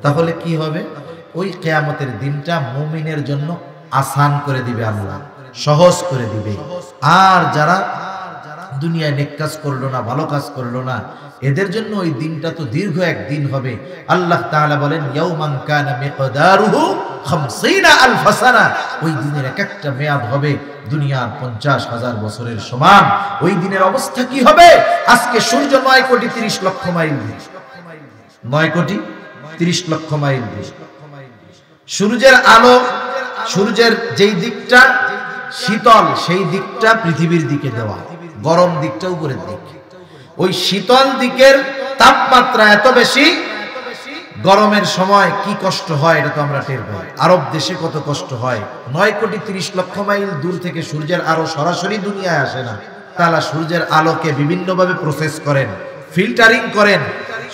তাহলে কি হবে? ওই কিয়ামতের দিনটা মুমিনের জন্য আসান করে দিবে আল্লাহ, সহজ করে দিবে। আর যারা দুনিয়ায় নেক কাজ করলো না, ভালো কাজ করলো না, এদের জন্য ওই দিনটা তো দীর্ঘ এক দিন হবে। আল্লাহ তাআলা বলেন ইয়াউমান কানা মিকদারুহু 50000 সানা, ওই দিনের এক একটা মেয়াদ হবে দুনিয়ার 50,000 বছরের সমান। ওই দিনের অবস্থা কি হবে? আজকে সূর্য 9 কোটি 30 লক্ষ মাইল, 9 কোটি 30 লক্ষ মাইল। সূর্যের আলো, সূর্যের যেই দিকটা শীতল সেই দিকটা পৃথিবীর দিকে দেওয়া, গরম দিকটা উপরের দিক। ওই শীতল দিকের তাপমাত্রা এত বেশি, গরমের সময় কি কষ্ট হয় এটা তো আমরা টের পাই। আরব দেশে কত কষ্ট হয়। 9 কোটি 30 লক্ষ মাইল দূর থেকে সূর্যের আলো সরাসরি দুনিয়ায় আসে না। তারা সূর্যের আলোকে বিভিন্নভাবে প্রসেস করেন, ফিল্টারিং করেন।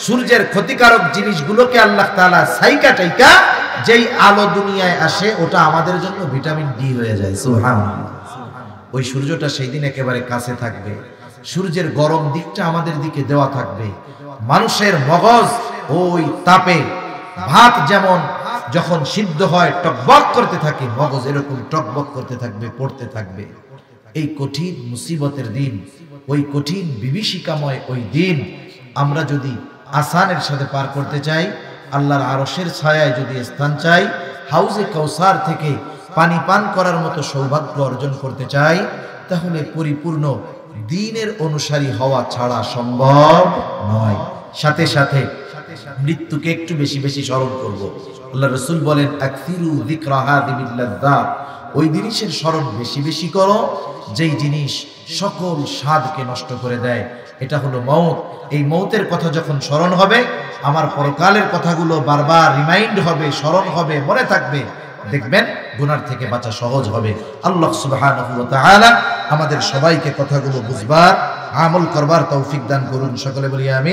সূর্যের ক্ষতিকারক জিনিসগুলোকে আল্লাহ তাআলা সাইকা টাইকা যেই আলো দুনিয়ায় আসে ওটা আমাদের জন্য ভিটামিন ডি হয়ে যায়। সুবহানাল্লাহ। ওই সূর্যটা সেই দিন একেবারে কাছে থাকবে, সূর্যের গরম দিকটা আমাদের দিকে দেওয়া থাকবে। মানুষের মগজ ওই তাপে, ভাত যেমন যখন সিদ্ধ হয় টকবক করতে থাকে, মগজ এরকম টকবক করতে থাকবে, পড়তে থাকবে। এই কঠিন মুসিবতের দিন, ওই কঠিন বিভীষিকাময় ওই দিন আমরা যদি আসানের সাথে পার করতে চাই, আল্লাহর আরশের ছায়ায় যদি স্থান চাই, হাউজে কাউসার থেকে পানি পান করার মতো সৌভাগ্য অর্জন করতে চাই, তাহলে পরিপূর্ণ দ্বীনের অনুসারী হওয়া ছাড়া সম্ভব নয়। সাথে সাথে মৃত্যুকে একটু বেশি বেশি স্মরণ করব। আল্লাহ রাসূল বলেন আকসিরু যিকরা হাযিহিল লাযযাত, ওই জিনিসের স্মরণ বেশি বেশি করো যেই জিনিস সকল স্বাদকে নষ্ট করে দেয়। এটা হলো মওত। এই মওতের কথা যখন স্মরণ হবে, আমার পরকালের কথাগুলো বারবার রিমাইন্ড হবে, স্মরণ হবে, মনে থাকবে, দেখবেন গুনার থেকে বাঁচা সহজ হবে। আল্লাহ সুবহানাহু ওয়া তাআলা আমাদের সবাইকে কথাগুলো বুঝবার, আমল করবার তৌফিক দান করুন। সকলে বলি আমিন।